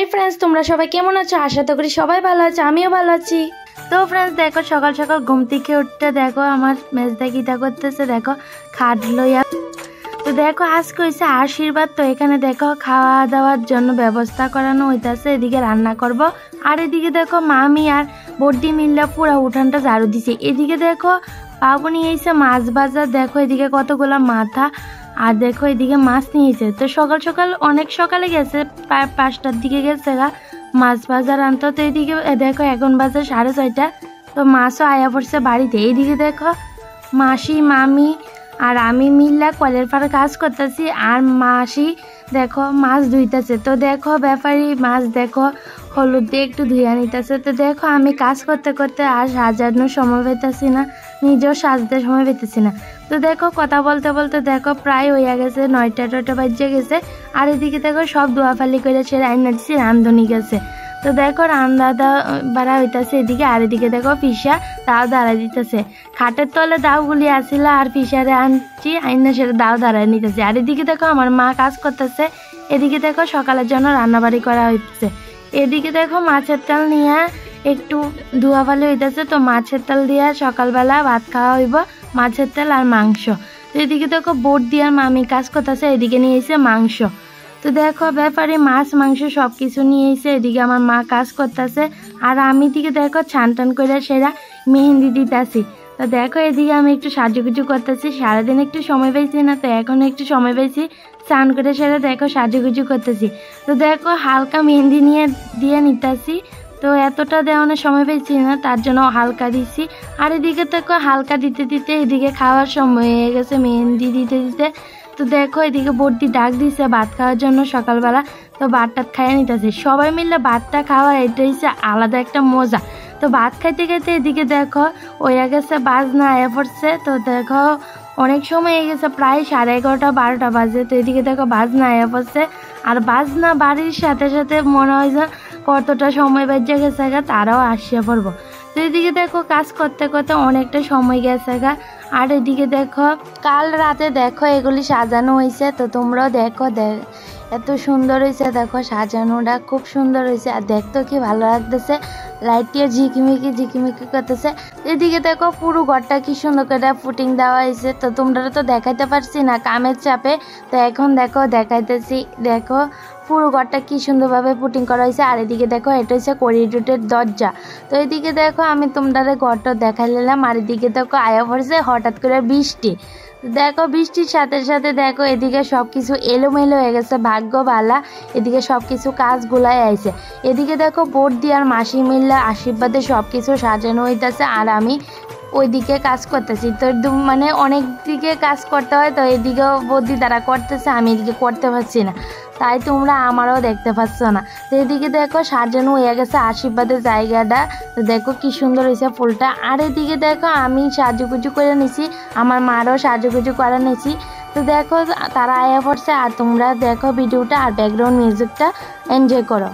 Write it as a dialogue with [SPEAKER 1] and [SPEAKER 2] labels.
[SPEAKER 1] Hi friends, তোমরা সবাই কেমন আছো? আশা তো করি সবাই ভালো আছে, আমিও ভালো আছি। তো ফ্রেন্ডস দেখো, সকাল সকাল ঘুম থেকে উঠতে দেখো আমার মেজদা কিটা করতেছে, দেখো খাট লইয়া। তো দেখো আজকে হয়েছে আশীর্বাদ, তো এখানে দেখো খাওয়া দাওয়ার জন্য ব্যবস্থা করানো হইতেছে। এদিকে রান্না করব, আর এদিকে দেখো মামি আর বড্ডি মিল্লা পুরা উঠানটা ঝাড়ু দিছে। এদিকে দেখো বাবু নিয়ে এসে মাছ বাজার, দেখো এদিকে কতগুলা মাথা, আর দেখো এদিকে মাছ নিয়েছে। তো সকাল সকাল অনেক সকালে গেছে, প্রায় 5টার দিকে গেছে গা মাছ বাজার আনতো। তো এদিকে দেখো এখন বাজে 6:30। তো মাছও আয়া পড়ছে বাড়িতে। এইদিকে দেখো মাসি মামি আর আমি মিল্লা কলের পাড়ে কাজ করতেছি, আর মাসি দেখো মাছ ধুইতেছে। তো দেখো ব্যাপারী মাছ দেখো হলুদ দিয়ে একটু ধুইয়া নিতেছে। তো দেখো আমি কাজ করতে করতে আর সাজানোর সময় পেতেছি না, নিজেও সাজতে সময় পেতেছি না। তো দেখো কথা বলতে বলতে দেখো প্রায় হইয়া গেছে 9টা বাজে গেছে। আর এদিকে দেখো সব দোয়াফালি করে সে রান্না দিচ্ছি, রান্ধনি গেছে। তো দেখো রান্না বাড়া হইতেছে এদিকে, আর এদিকে দেখো পিসা দাও দাঁড়াই দিতেছে। খাটের তলে দাওগুলি আসিল, আর পিসারে আনছি আইনা সেটা দাও দাঁড়াই নিতেছে। আর এদিকে দেখো আমার মা কাজ করতেছে। এদিকে দেখো সকালের জন্য রান্নাবাড়ি করা হইতেছে। এদিকে দেখো মাছের তেল নিয়ে একটু ধোয়াফালি হইতেছে। তো মাছের তেল দিয়ে সকালবেলা ভাত খাওয়া হইব, মাছের তেল আর মাংস। তো এদিকে দেখো বোট দিয়ে মামি কাজ করতেছে, এদিকে নিয়ে এসে মাংস। তো দেখো ব্যাপারে মাছ মাংস সব কিছু নিয়ে এসে এদিকে আমার মা কাজ করতেছে, আর আমি দিকে দেখো ছান টান করে সেরা মেহেন্দি দিতেছি। তো দেখো এদিকে আমি একটু সাজুগুজু করতেছি, সারাদিন একটু সময় পাইছি না, তো এখন একটু সময় পাইছি স্নান করে সেরা দেখো সাজুগুজু করতেছি। তো দেখো হালকা মেহেন্দি দিয়ে নিতেছি। তো এতটা দেওয়ানোর সময় পেয়েছি না, তার জন্য হালকা দিচ্ছি। আর এদিকে দেখো হালকা দিতে দিতে এদিকে খাওয়ার সময় হয়ে গেছে মেহেন্দি দিতে দিতে। তো দেখো এদিকে বড়দি ডাক দিছে ভাত খাওয়ার জন্য সকালবেলা। তো ভাতটা খাইয়ে নিতেছে সবাই মিলে, ভাতটা খাওয়ার এটা হচ্ছে আলাদা একটা মজা। তো ভাত খাইতে খাইতে এদিকে দেখো হয়ে গেছে বাজনা আয়া পড়ছে। তো দেখো অনেক সময় হয়ে গেছে, প্রায় 11:30 12টা বাজে। তো এদিকে দেখো বাজনা আয়া পড়ছে, আর বাজনা বাড়ির সাথে সাথে মনে হয় যে কতটা সময় বেজে গেছে গা তারাও আসিয়া পড়বো। তো এদিকে দেখো কাজ করতে করতে অনেকটা সময় গেছে গা। আর এদিকে দেখো কাল রাতে দেখো এগুলি সাজানো হয়েছে। তো তোমরাও দেখো এত সুন্দর হয়েছে, দেখো সাজানোটা খুব সুন্দর হয়েছে, আর দেখতো কি ভালো লাগতেছে, লাইটটিও ঝিকিমিকি করতেছে। এদিকে দেখো পুরো ঘরটা কি সুন্দর করে ফুটিং দেওয়া হয়েছে। তো তোমরা তো দেখাইতে পারছি না কামের চাপে, তো এখন দেখো দেখাইতেছি। দেখো পুরো ঘরটা কি সুন্দরভাবে পুটিং করা হয়েছে। আর এদিকে দেখো এটা হচ্ছে করিডোরের দরজা। তো এদিকে দেখো আমি তোমাদের ঘরটা দেখাই নিলাম। আর এদিকে দেখো আয়া পড়ছে হঠাৎ করে বৃষ্টি। দেখো বৃষ্টির সাথে সাথে দেখো এদিকে সব কিছু এলোমেলো হয়ে গেছে, ভাগ্যবালা এদিকে সব কিছু কাজগুলাই আইছে। এদিকে দেখো বোট দিয়ে আর মাসি মিল্লা আশীর্বাদে সব কিছু সাজানো হইতেছে, আর আমি ওইদিকে কাজ করতেছি। তো মানে অনেক দিকে কাজ করতে হয়, তো এদিকেও বৌদি তারা করতেছে, আমি এদিকে করতে পারছি না, তাই তোমরা আমারও দেখতে পাচ্ছ না। তো এদিকে দেখো সাজানো হয়ে গেছে আশীর্বাদের জায়গাটা। তো দেখো কি সুন্দর হয়েছে ফুলটা। আর এদিকে দেখো আমি সাজুগুজু করে নিছি, আমার মারও সাজুগুজু করে নিছি। তো দেখো তারা আয়া পড়ছে, আর তোমরা দেখো ভিডিওটা আর ব্যাকগ্রাউন্ড মিউজিকটা এনজয় করো।